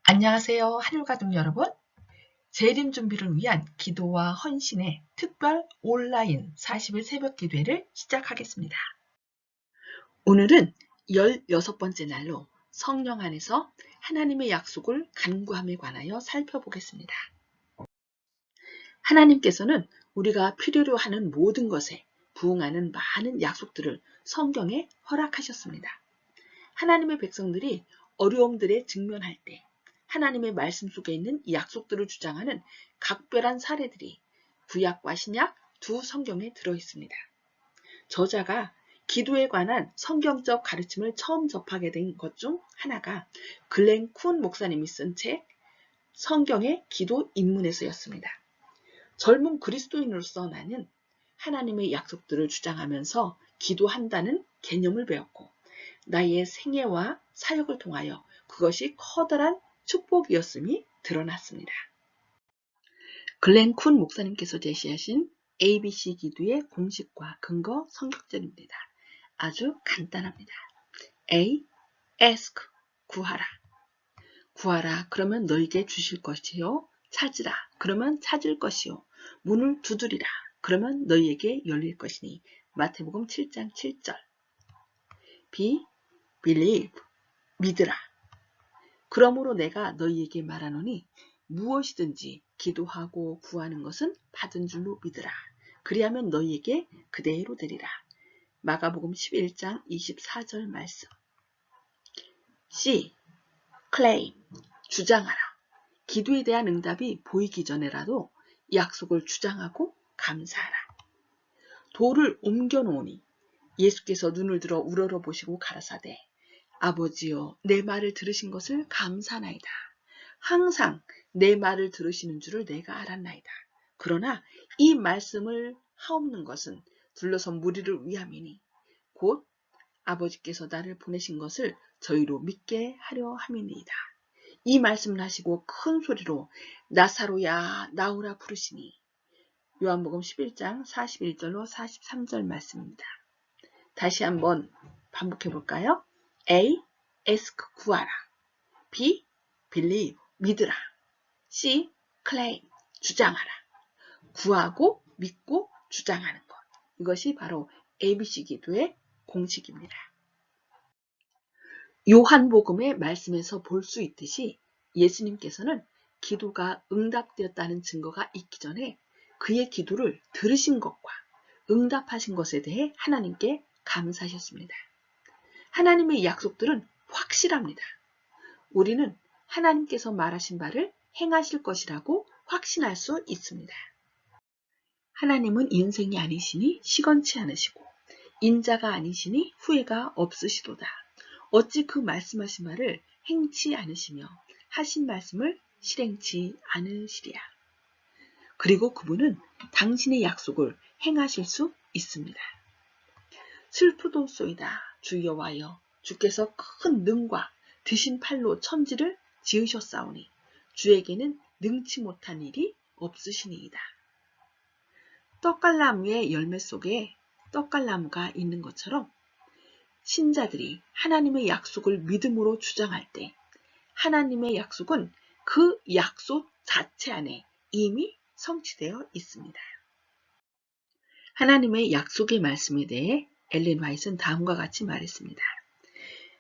안녕하세요. 한율가족 여러분. 재림 준비를 위한 기도와 헌신의 특별 온라인 40일 새벽 기도회를 시작하겠습니다. 오늘은 16번째 날로 성령 안에서 하나님의 약속을 간구함에 관하여 살펴보겠습니다. 하나님께서는 우리가 필요로 하는 모든 것에 부응하는 많은 약속들을 성경에 허락하셨습니다. 하나님의 백성들이 어려움들에 직면할 때 하나님의 말씀 속에 있는 이 약속들을 주장하는 각별한 사례들이 구약과 신약 두 성경에 들어있습니다. 저자가 기도에 관한 성경적 가르침을 처음 접하게 된 것 중 하나가 글렌 쿤 목사님이 쓴 책 성경의 기도 입문에서였습니다. 젊은 그리스도인으로서 나는 하나님의 약속들을 주장하면서 기도한다는 개념을 배웠고 나의 생애와 사역을 통하여 그것이 커다란 축복이었음이 드러났습니다. 글렌 쿤 목사님께서 제시하신 ABC 기도의 공식과 근거 성격절입니다. 아주 간단합니다. A. Ask, 구하라. 구하라, 그러면 너에게 주실 것이요. 찾으라, 그러면 찾을 것이요. 문을 두드리라, 그러면 너희에게 열릴 것이니. 마태복음 7장 7절. B. Believe, 믿으라. 그러므로 내가 너희에게 말하노니 무엇이든지 기도하고 구하는 것은 받은 줄로 믿으라. 그리하면 너희에게 그대로 되리라. 마가복음 11장 24절 말씀. C. Claim, 주장하라. 기도에 대한 응답이 보이기 전에라도 약속을 주장하고 감사하라. 돌을 옮겨 놓으니 예수께서 눈을 들어 우러러보시고 가라사대 아버지여, 내 말을 들으신 것을 감사하나이다. 항상 내 말을 들으시는 줄을 내가 알았나이다. 그러나 이 말씀을 하옵는 것은 둘러선 무리를 위함이니 곧 아버지께서 나를 보내신 것을 저희로 믿게 하려 함이니이다. 이 말씀을 하시고 큰 소리로 나사로야 나오라 부르시니. 요한복음 11장 41절로 43절 말씀입니다. 다시 한번 반복해 볼까요? A. Ask, 구하라. B. Believe, 믿으라. C. Claim, 주장하라. 구하고 믿고 주장하는 것. 이것이 바로 ABC 기도의 공식입니다. 요한복음의 말씀에서 볼 수 있듯이 예수님께서는 기도가 응답되었다는 증거가 있기 전에 그의 기도를 들으신 것과 응답하신 것에 대해 하나님께 감사하셨습니다. 하나님의 약속들은 확실합니다. 우리는 하나님께서 말하신 바를 행하실 것이라고 확신할 수 있습니다. 하나님은 인생이 아니시니 시건치 않으시고 인자가 아니시니 후회가 없으시도다. 어찌 그 말씀하신 말을 행치 않으시며 하신 말씀을 실행치 않으시랴. 그리고 그분은 당신의 약속을 행하실 수 있습니다. 슬프도소이다. 주 여호와여, 주께서 큰 능과 드신 팔로 천지를 지으셨사오니 주에게는 능치 못한 일이 없으시니이다. 떡갈나무의 열매 속에 떡갈나무가 있는 것처럼 신자들이 하나님의 약속을 믿음으로 주장할 때 하나님의 약속은 그 약속 자체 안에 이미 성취되어 있습니다. 하나님의 약속의 말씀에 대해 엘렌 화이트는 다음과 같이 말했습니다.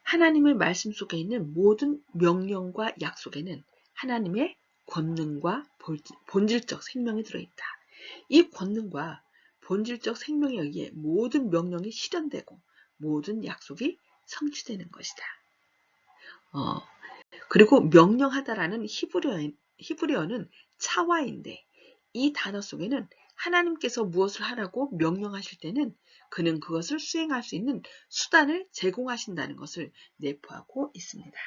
하나님의 말씀 속에 있는 모든 명령과 약속에는 하나님의 권능과 본질적 생명이 들어있다. 이 권능과 본질적 생명에 의해 모든 명령이 실현되고 모든 약속이 성취되는 것이다. 그리고 명령하다라는 히브리어는 차와인데 이 단어 속에는 하나님께서 무엇을 하라고 명령하실 때는 그는 그것을 수행할 수 있는 수단을 제공하신다는 것을 내포하고 있습니다.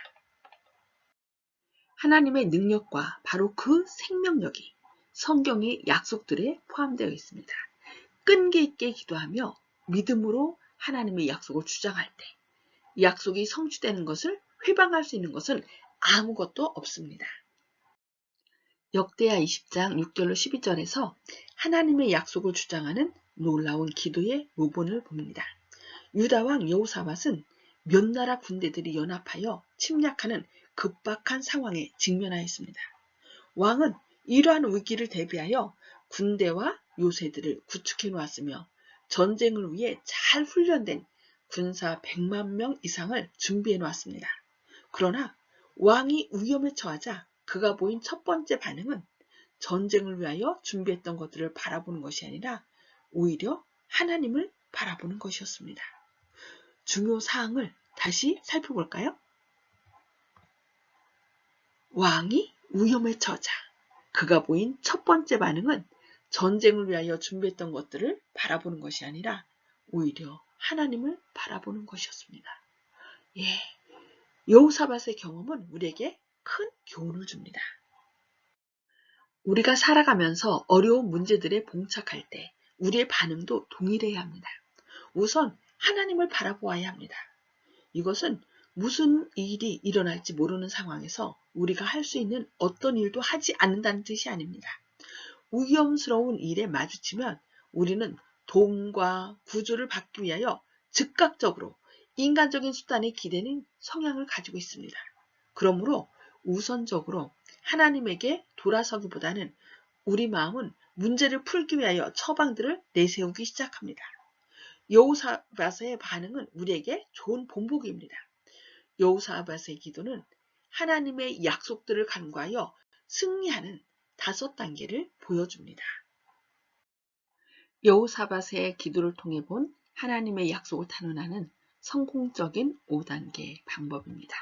하나님의 능력과 바로 그 생명력이 성경의 약속들에 포함되어 있습니다. 끈기 있게 기도하며 믿음으로 하나님의 약속을 주장할 때 약속이 성취되는 것을 회방할 수 있는 것은 아무것도 없습니다. 역대하 20장 6절로 12절에서 하나님의 약속을 주장하는 놀라운 기도의 모본을 봅니다. 유다왕 여호사밧은 몇 나라 군대들이 연합하여 침략하는 급박한 상황에 직면하였습니다. 왕은 이러한 위기를 대비하여 군대와 요새들을 구축해 놓았으며 전쟁을 위해 잘 훈련된 군사 100만 명 이상을 준비해 놓았습니다. 그러나 왕이 위험에 처하자 그가 보인 첫 번째 반응은 전쟁을 위하여 준비했던 것들을 바라보는 것이 아니라 오히려 하나님을 바라보는 것이었습니다. 중요 사항을 다시 살펴볼까요? 왕이 위험에 처하자 그가 보인 첫 번째 반응은 전쟁을 위하여 준비했던 것들을 바라보는 것이 아니라 오히려 하나님을 바라보는 것이었습니다. 여호사밧의 경험은 우리에게 큰 교훈을 줍니다. 우리가 살아가면서 어려운 문제들에 봉착할 때 우리의 반응도 동일해야 합니다. 우선 하나님을 바라보아야 합니다. 이것은 무슨 일이 일어날지 모르는 상황에서 우리가 할 수 있는 어떤 일도 하지 않는다는 뜻이 아닙니다. 위험스러운 일에 마주치면 우리는 도움과 구조를 받기 위하여 즉각적으로 인간적인 수단에 기대는 성향을 가지고 있습니다. 그러므로 우선적으로 하나님에게 돌아서기보다는 우리 마음은 문제를 풀기 위하여 처방들을 내세우기 시작합니다. 여호사밧의 반응은 우리에게 좋은 본보기입니다. 여호사밧의 기도는 하나님의 약속들을 간과하여 승리하는 5단계를 보여줍니다. 여호사밧의 기도를 통해 본 하나님의 약속을 탄원하는 성공적인 5단계 방법입니다.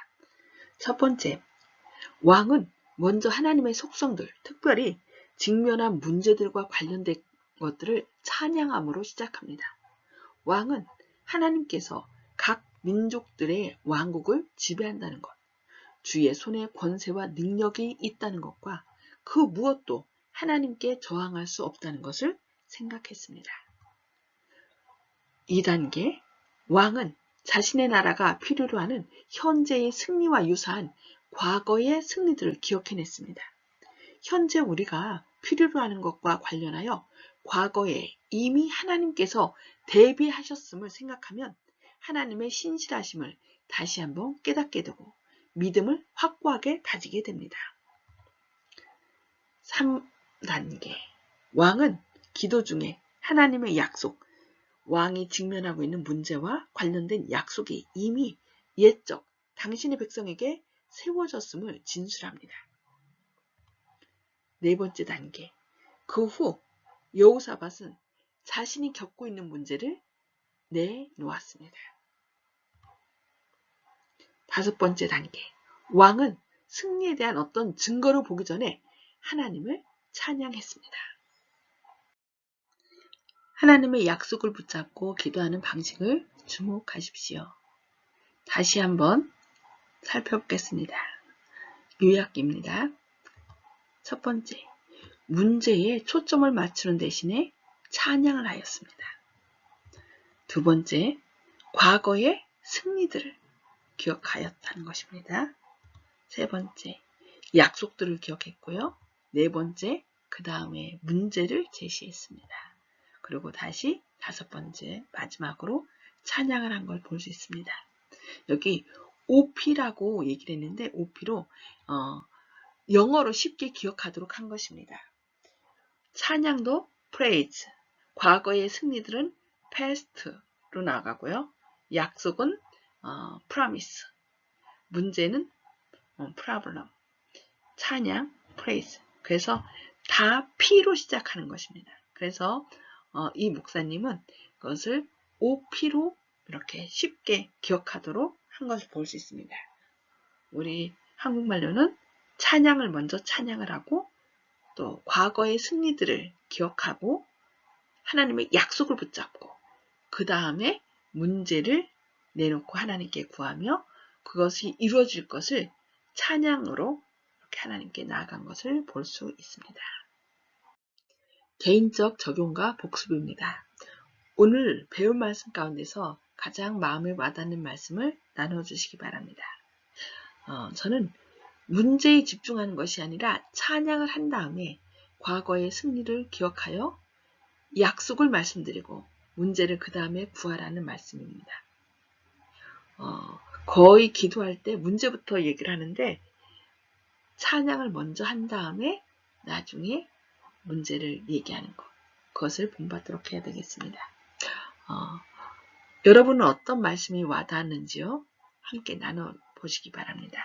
첫 번째, 왕은 먼저 하나님의 속성들, 특별히 직면한 문제들과 관련된 것들을 찬양함으로 시작합니다. 왕은 하나님께서 각 민족들의 왕국을 지배한다는 것, 주의 손에 권세와 능력이 있다는 것과 그 무엇도 하나님께 저항할 수 없다는 것을 생각했습니다. 2단계, 왕은 자신의 나라가 필요로 하는 현재의 승리와 유사한 과거의 승리들을 기억해냈습니다. 현재 우리가 필요로 하는 것과 관련하여 과거에 이미 하나님께서 대비하셨음을 생각하면 하나님의 신실하심을 다시 한번 깨닫게 되고 믿음을 확고하게 다지게 됩니다. 3단계, 왕은 기도 중에 하나님의 약속, 왕이 직면하고 있는 문제와 관련된 약속이 이미 옛적 당신의 백성에게 세워졌음을 진술합니다. 4번째 단계, 그 후 여호사밧은 자신이 겪고 있는 문제를 내놓았습니다. 5번째 단계, 왕은 승리에 대한 어떤 증거를 보기 전에 하나님을 찬양했습니다. 하나님의 약속을 붙잡고 기도하는 방식을 주목하십시오. 다시 한번 살펴보겠습니다. 요약입니다. 첫 번째, 문제에 초점을 맞추는 대신에 찬양을 하였습니다. 두 번째, 과거의 승리들을 기억하였다는 것입니다. 세 번째, 약속들을 기억했고요. 네 번째, 그 다음에 문제를 제시했습니다. 그리고 다시 5번째, 마지막으로 찬양을 한 걸 볼 수 있습니다. 여기 OP라고 얘기를 했는데 OP로 영어로 쉽게 기억하도록 한 것입니다. 찬양도 praise, 과거의 승리들은 past로 나가고요. 약속은 promise, 문제는 problem, 찬양, praise. 그래서 다 P로 시작하는 것입니다. 그래서 이 목사님은 그것을 OP로 이렇게 쉽게 기억하도록 한 것을 볼 수 있습니다. 우리 한국말로는 찬양을 먼저 찬양을 하고 또 과거의 승리들을 기억하고 하나님의 약속을 붙잡고 그 다음에 문제를 내놓고 하나님께 구하며 그것이 이루어질 것을 찬양으로 이렇게 하나님께 나아간 것을 볼 수 있습니다. 개인적 적용과 복습입니다. 오늘 배운 말씀 가운데서 가장 마음에 와닿는 말씀을 나눠주시기 바랍니다. 저는 문제에 집중하는 것이 아니라 찬양을 한 다음에 과거의 승리를 기억하여 약속을 말씀드리고 문제를 그 다음에 구하라는 말씀입니다. 거의 기도할 때 문제부터 얘기를 하는데 찬양을 먼저 한 다음에 나중에 문제를 얘기하는 것. 그것을 본받도록 해야 되겠습니다. 여러분은 어떤 말씀이 와닿았는지요? 함께 나눠보시기 바랍니다.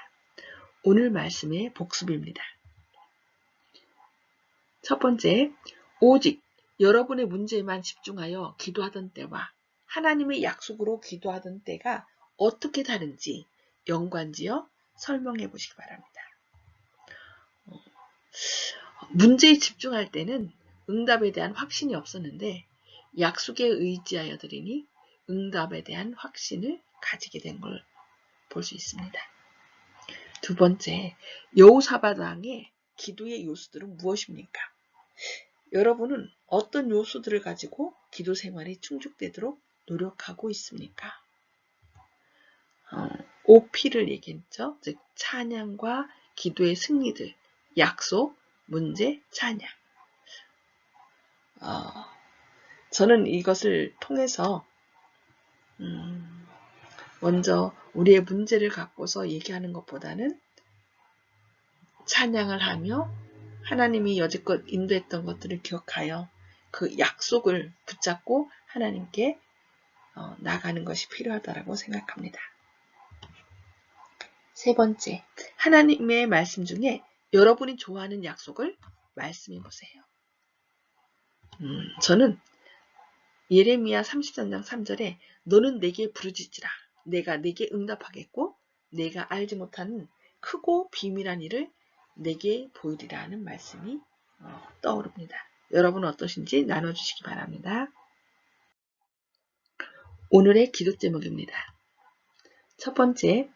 오늘 말씀의 복습입니다. 첫 번째, 오직 여러분의 문제에만 집중하여 기도하던 때와 하나님의 약속으로 기도하던 때가 어떻게 다른지 연관지어 설명해 보시기 바랍니다. 문제에 집중할 때는 응답에 대한 확신이 없었는데 약속에 의지하여 드리니 응답에 대한 확신을 가지게 된 걸 볼 수 있습니다. 두 번째, 여호사밧 왕의 기도의 요소들은 무엇입니까? 여러분은 어떤 요소들을 가지고 기도 생활이 충족되도록 노력하고 있습니까? OP를 얘기했죠. 즉 찬양과 기도의 승리들, 약속, 문제, 찬양. 저는 이것을 통해서 먼저 우리의 문제를 갖고서 얘기하는 것보다는 찬양을 하며 하나님이 여지껏 인도했던 것들을 기억하여 그 약속을 붙잡고 하나님께 나가는 것이 필요하다고 생각합니다. 세 번째, 하나님의 말씀 중에 여러분이 좋아하는 약속을 말씀해 보세요. 저는 예레미야 33장 3절에 너는 내게 부르짖으라. 내가 내게 응답하겠고 내가 알지 못하는 크고 비밀한 일을 내게 보이리라 하는 말씀이 떠오릅니다. 여러분은 어떠신지 나눠주시기 바랍니다. 오늘의 기도 제목입니다. 첫 번째,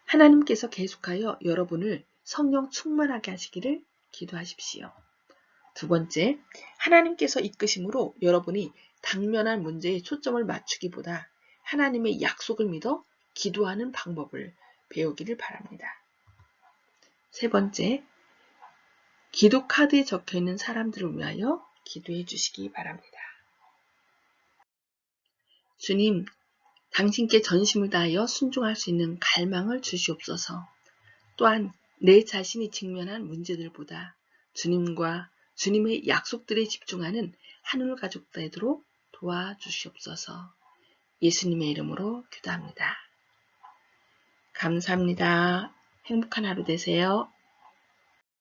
하나님께서 계속하여 여러분을 성령 충만하게 하시기를 기도하십시오. 두 번째, 하나님께서 이끄심으로 여러분이 당면한 문제에 초점을 맞추기보다 하나님의 약속을 믿어 기도하는 방법을 배우기를 바랍니다. 세 번째, 기도 카드에 적혀있는 사람들을 위하여 기도해 주시기 바랍니다. 주님, 당신께 전심을 다하여 순종할 수 있는 갈망을 주시옵소서. 또한 내 자신이 직면한 문제들보다 주님과 주님의 약속들에 집중하는 하늘 가족 되도록 도와주시옵소서. 예수님의 이름으로 기도합니다. 감사합니다. 행복한 하루 되세요.